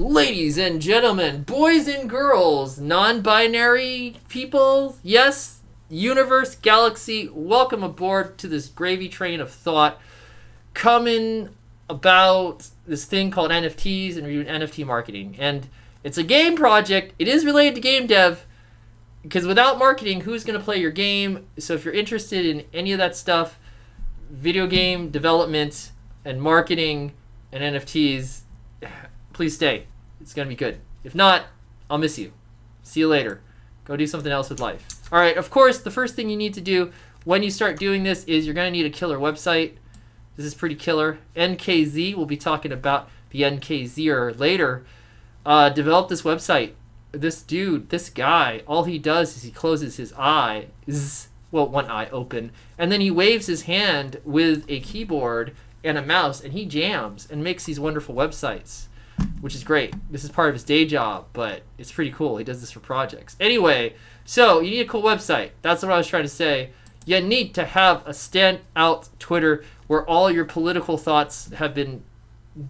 Ladies and gentlemen, boys and girls, non-binary people, yes, universe, galaxy, welcome aboard to this gravy train of thought coming about this thing called NFTs and reviewing NFT marketing. And it's a game project. It is related to game dev because without marketing, who's going to play your game? So if you're interested in any of that stuff, video game development and marketing and NFTs, please stay. It's going to be good. If not, I'll miss you. See you later. Go do something else with life. All right, of course, the first thing you need to do when you start doing this is you're going to need a killer website. This is pretty killer. NKZ, we'll be talking about the NKZer later. Develop this website. This dude, this guy, all he does is he closes his eyes, well, one eye open, and then he waves his hand with a keyboard and a mouse, and he jams and makes these wonderful websites, which is great. This is part of his day job, but it's pretty cool. He does this for projects. Anyway, so you need a cool website. That's what I was trying to say. You need to have a standout Twitter where all your political thoughts have been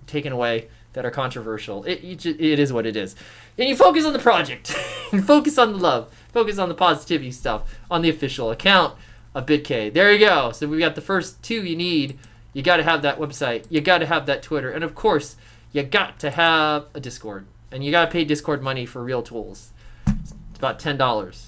taken away that are controversial. It is what it is. And you focus on the project. You focus on the love. Focus on the positivity stuff on the official account of Bitke. There you go. So we've got the first two you need. You got to have that website. You got to have that Twitter. And of course, you got to have a Discord. And you got to pay Discord money for real tools. It's about $10.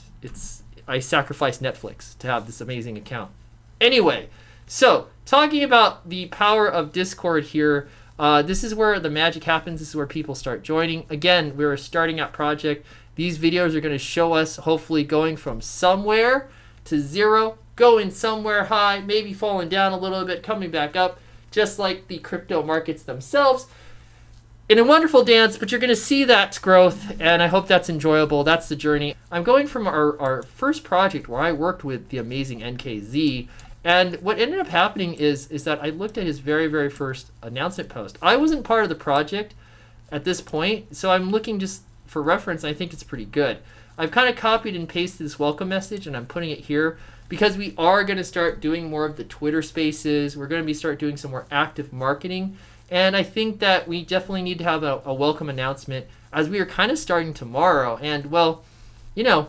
I sacrificed Netflix to have this amazing account. Anyway, so talking about the power of Discord here, this is where the magic happens. This is where people start joining. Again, we're a starting out project. These videos are going to show us hopefully going from somewhere to zero, going somewhere high, maybe falling down a little bit, coming back up, just like the crypto markets themselves. In a wonderful dance, but you're going to see that growth, and I hope that's enjoyable. That's the journey. I'm going from our first project where I worked with the amazing NKZ, and what ended up happening is that I looked at his very, very first announcement post. I wasn't part of the project at this point, so I'm looking just for reference. I think it's pretty good. I've kind of copied and pasted this welcome message, and I'm putting it here because we are going to start doing more of the Twitter spaces. We're going to start doing some more active marketing. And I think that we definitely need to have a welcome announcement as we are kind of starting tomorrow. And, well, you know,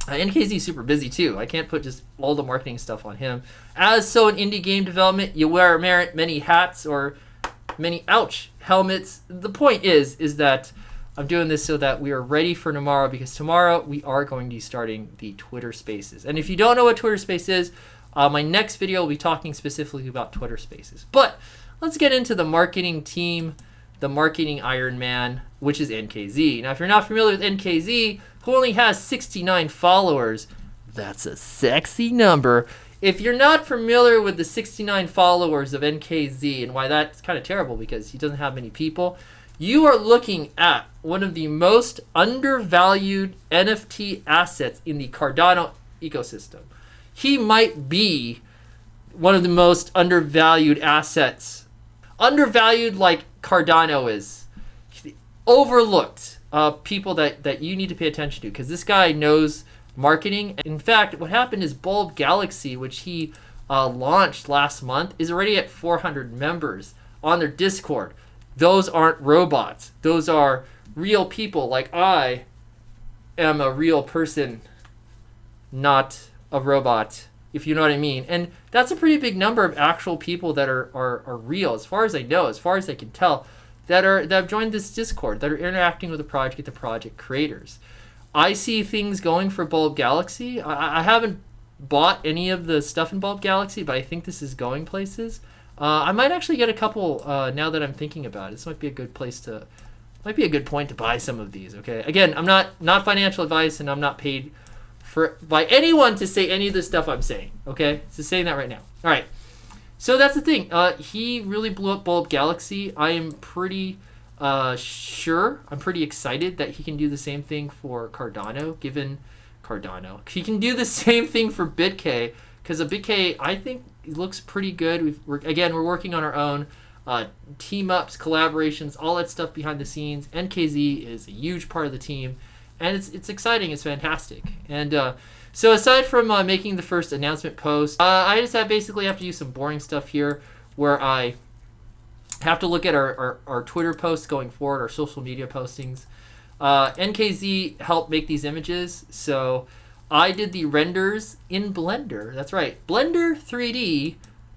NKZ is super busy too. I can't put just all the marketing stuff on him. As so in indie game development, you wear many hats or many, helmets. The point is that I'm doing this so that we are ready for tomorrow, because tomorrow we are going to be starting the Twitter Spaces. And if you don't know what Twitter Space is, my next video will be talking specifically about Twitter Spaces. But let's get into the marketing team, the marketing Iron Man, which is NKZ. Now, if you're not familiar with NKZ, who only has 69 followers, that's a sexy number. If you're not familiar with the 69 followers of NKZ and why that's kind of terrible because he doesn't have many people, you are looking at one of the most undervalued NFT assets in the Cardano ecosystem. He might be one of the most undervalued assets. Undervalued like Cardano is. Overlooked people that you need to pay attention to, because this guy knows marketing. In fact, what happened is Bulb Galaxy, which he launched last month, is already at 400 members on their Discord. Those aren't robots. Those are real people. Like, I am a real person, not a robot, if you know what I mean. And that's a pretty big number of actual people that are real, as far as I know, as far as I can tell, that have joined this Discord, that are interacting with the project creators. I see things going for Bulb Galaxy. I haven't bought any of the stuff in Bulb Galaxy, but I think this is going places. I might actually get a couple now that I'm thinking about it. This might be a good might be a good point to buy some of these. Okay, again, I'm not financial advice, and I'm not paid by anyone to say any of the stuff I'm saying. Okay, so saying that right now. All right, so that's the thing. He really blew up Bulb Galaxy. I am pretty sure. I'm pretty excited that he can do the same thing for Cardano. Given Cardano, he can do the same thing for Bitke, because a Bitke, I think, looks pretty good. We're working on our own team ups, collaborations, all that stuff behind the scenes. NKZ is a huge part of the team. And it's exciting. It's fantastic. And so aside from making the first announcement post, I just basically have to use some boring stuff here where I Have to look at our Twitter posts going forward, our social media postings. NKZ helped make these images, so I did the renders in Blender. That's right, Blender 3D,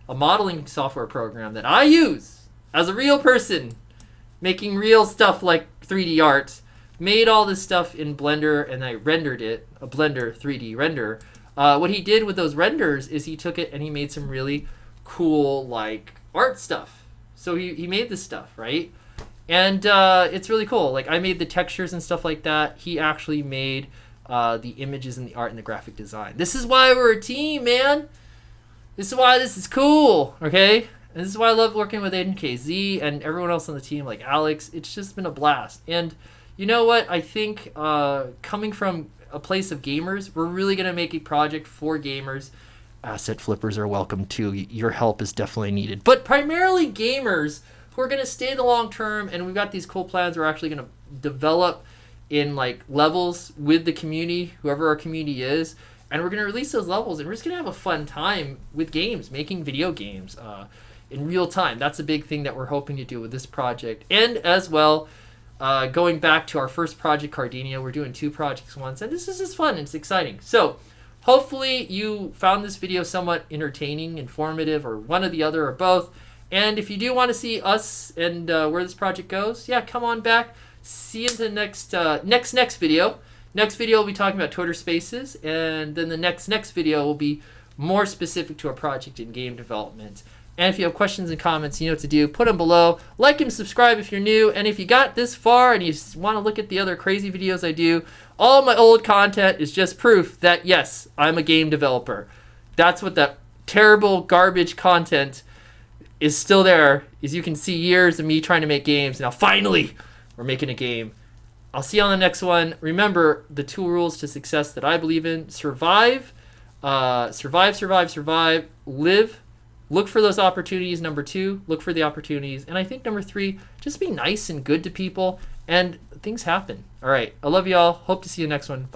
a modeling software program that I use as a real person making real stuff like 3D art. Made all this stuff in Blender and I rendered it, a Blender 3D render. What he did with those renders is he took it and he made some really cool like art stuff. So he made this stuff, right? And it's really cool. Like I made the textures and stuff like that. He actually made the images and the art and the graphic design. This is why we're a team, man. This is why this is cool, okay? And this is why I love working with NKZ and everyone else on the team, like Alex. It's just been a blast. And you know what? I think coming from a place of gamers, we're really going to make a project for gamers. Asset flippers are welcome too. Your help is definitely needed. But primarily gamers who are going to stay the long term, and we've got these cool plans we're actually going to develop in like levels with the community, whoever our community is. And we're going to release those levels, and we're just going to have a fun time with games, making video games in real time. That's a big thing that we're hoping to do with this project. And as well, going back to our first project, Cardenia, we're doing 2 projects once, and this is just fun and it's exciting. So hopefully you found this video somewhat entertaining, informative, or one or the other, or both. And if you do want to see us and where this project goes, yeah, come on back. See you in the next video. Next video we'll be talking about Twitter Spaces, and then the next video will be more specific to a project in game development. And if you have questions and comments, you know what to do. Put them below. Like and subscribe if you're new. And if you got this far and you want to look at the other crazy videos I do, all my old content is just proof that, yes, I'm a game developer. That's what that terrible garbage content is still there. Is you can see years of me trying to make games. Now, finally, we're making a game. I'll see you on the next one. Remember the 2 rules to success that I believe in. Survive. Survive. Live. Look for those opportunities. Number 2, look for the opportunities. And I think number 3, just be nice and good to people, and things happen. All right. I love you all. Hope to see you next one. Bye.